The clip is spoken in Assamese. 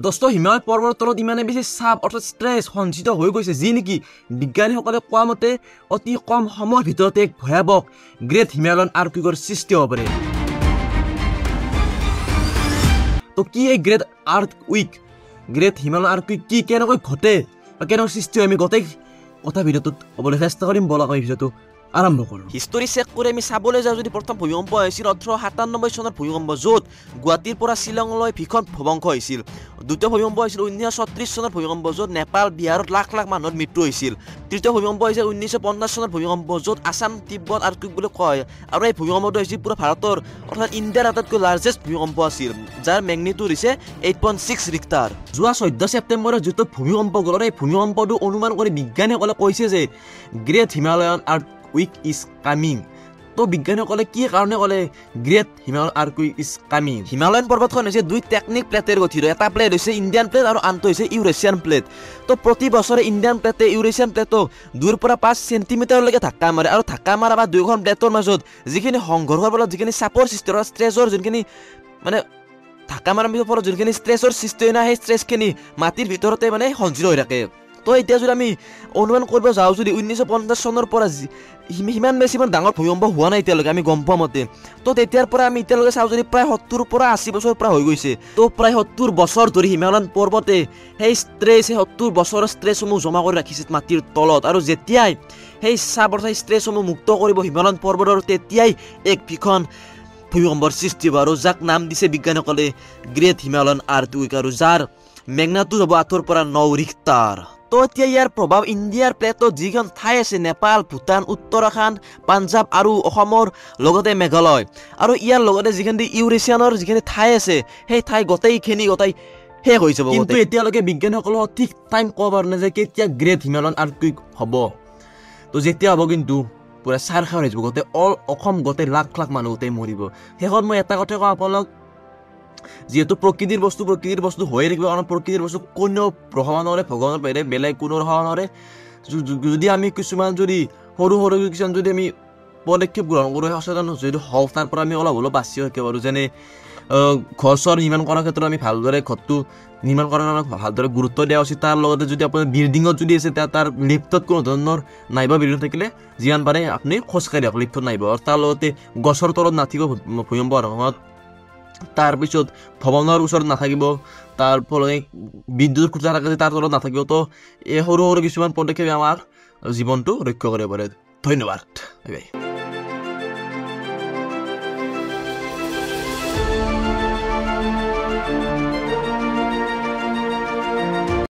দস্ত হিমালয় পৰ্বতৰ তলত ইমানে বেছি চাপ অৰ্থাৎ ষ্ট্ৰেছ সঞ্চিত হৈ গৈছে যি নেকি বিজ্ঞানীসকলে কোৱা মতে অতি কম সময়ৰ ভিতৰতে এক ভয়াৱহ গ্ৰেট হিমালয়ান আৰ্থকুইকৰ সৃষ্টি হ'ব পাৰে। তো কি এই গ্ৰেট আৰ্থকুইক গ্ৰেট হিমালয়ান আৰ্থকুইক কি কেনেকৈ ঘটে বা কেনেকৈ সৃষ্টি হয় আমি গোটেই কথা ভিডিঅ'টোত ক'বলৈ চেষ্টা কৰিম ব'লক আমি ভিডিঅ'টো আৰম্ভ কৰোঁ। হিষ্টৰী চেক কৰি আমি চাবলৈ যাওঁ যদি প্ৰথম ভূমিকম্প হৈছিল 1897 চনৰ ভূমিকম্প য'ত গুৱাহাটীৰ পৰা শ্বিলঙলৈ ভীষণ ভূমিকম্প হৈছিল। দ্বিতীয় ভূমিকম্প হৈছিল 1936 চনৰ ভূমিকম্প য'ত নেপাল বিহাৰত লাখ লাখ মানুহৰ মৃত্যু হৈছিল। তৃতীয় ভূমিকম্প হৈছিল 1950 চনৰ ভূমিকম্প য'ত আছাম তিব্বত আৰ্থকুইক বুলি কোৱা হয় আৰু এই ভূমিকম্পটো হৈছিল পুৰা ভাৰতৰ অৰ্থাৎ ইণ্ডিয়াৰ আটাইতকৈ লাৰ্জেষ্ট ভূমিকম্প আছিল যাৰ মেগনিটিউড হৈছে 8.6 ৰিক্টাৰ। যোৱা 14 ছেপ্টেম্বৰত যিটো ভূমিকম্প গ'ল এই ভূমিকম্পটো অনুমান কৰি বিজ্ঞানীসকলে কৈছে যে great Himalayan earthquake is coming. তো বিজ্ঞানীসকলে কি কাৰণে ক'লে great Himalayan earthquake is coming? Himalayan পৰ্বতখন হৈছে দুই টেকনিক প্লেটেৰে গঠিত। এটা প্লেট হৈছে ইণ্ডিয়ান প্লেট আৰু আনটো হৈছে ইউৰেছিয়ান প্লেট। তো প্ৰতি বছৰে ইণ্ডিয়ান প্লেটে ইউৰেছিয়ান প্লেটক 2 পৰা 5 চেণ্টিমিটাৰলৈকে ধাক্কা মাৰে আৰু ধাক্কা মাৰা বা দুয়োখন প্লেটৰ মাজত যিখিনি সংঘৰ্ষৰ ফলত যিখিনি চাপৰ সৃষ্টি হয় ষ্ট্ৰেছৰ যোনখিনি মানে ধাক্কা মাৰাৰ ফলত যোনখিনি ষ্ট্ৰেছৰ সৃষ্টি হয় না সেই ষ্ট্ৰেছখিনি মাটিৰ ভিতৰতে মানে সঞ্চিত হৈ থাকে। তো এতিয়া যদি আমি অনুমান কৰিব যাওঁ যদি 1950 চনৰ পৰা সিমান বেছি ইমান ডাঙৰ ভূমিকম্প হোৱা নাই এতিয়ালৈকে আমি গম পোৱা মতে। তো তেতিয়াৰ পৰা আমি এতিয়ালৈকে চাওঁ যদি প্ৰায় 70 পৰা 80 বছৰ পৰা হৈ গৈছে। তো প্ৰায় 70 বছৰ ধৰি হিমালয়ান পৰ্বতে সেই 70 বছৰৰ ষ্ট্ৰেছসমূহ জমা কৰি ৰাখিছে মাটিৰ তলত আৰু যেতিয়াই সেই চাপ অৰ্থাৎ ষ্ট্ৰেছসমূহ মুক্ত কৰিব হিমালয়ান পৰ্বতৰ তেতিয়াই এক ভীষণ ভূমিকম্পৰ সৃষ্টি হ'ব আৰু যাক নাম দিছে বিজ্ঞানীসকলে গ্ৰেট হিমালয়ান আৰ্থকুইক আৰু যাৰ মেগনিটিউড হ'ব 8 পৰা 9 ৰিক্টাৰ। তো এতিয়া ইয়াৰ প্ৰভাৱ ইণ্ডিয়াৰ প্লেটত যিখন ঠাই আছে নেপাল, ভূটান, উত্তৰাখণ্ড, পাঞ্জাৱ আৰু অসমৰ লগতে মেঘালয় আৰু ইয়াৰ লগতে যিখিনি ইউৰেছিয়ানৰ যিখিনি ঠাই আছে সেই ঠাই গোটেইখিনি শেষ হৈ যাব। কিন্তু এতিয়ালৈকে বিজ্ঞানীসকলে ঠিক টাইম ক'ব পৰা নাই যে কেতিয়া গ্ৰেট হিমালয়ান আৰ্থকুইক হ'ব। তো যেতিয়া হ'ব কিন্তু পুৰা চাৰ খাৰ হৈ যাব গোটেই অসম গোটেই লাখ লাখ মানুহ গোটেই মৰিব। শেষত মই এটা কথা কওঁ আপোনালোক যিহেতু প্ৰকৃতিৰ বস্তু হৈয়ে থাকিব কাৰণ প্ৰকৃতিৰ বস্তু কোনেও ৰখাব নোৱাৰে ভগৱানৰ বাহিৰে বেলেগ কোনেও ৰখাব নোৱাৰে। যদি আমি কিছুমান যদি সৰু কিছুমান যদি আমি পদক্ষেপ গ্ৰহণ কৰোঁ সচেতন যদি হওঁ তাৰ পৰা আমি অলপ হ'লেও বাচি থাকিব পাৰোঁ। যেনে ঘৰ চৰ নিৰ্মাণ কৰাৰ ক্ষেত্ৰত আমি ভালদৰে ঘৰটো নিৰ্মাণ কৰাৰ ভালদৰে গুৰুত্ব দিয়া উচিত। তাৰ লগতে যদি আপোনাৰ বিল্ডিঙত যদি আছে তাৰ লিফ্টত কোনো ধৰণৰ নাইবা বিল্ডিং থাকিলে যিমান পাৰে আপুনি খোজকাঢ়ি দিয়ক লিফ্টত নাইব আৰু তাৰ লগতে গছৰ তলত নাথাকিব ভূমিকম্প হোৱাৰ সময়ত। তাৰপিছত ভৱনৰ ওচৰত নাথাকিব, তাৰ ফলত বিদ্যুৎ খুঁটা থাকে তাৰ তলত নাথাকিব। তো এই সৰু কিছুমান পদক্ষেপে আমাৰ জীৱনটো ৰক্ষা কৰিব পাৰে। ধন্যবাদ।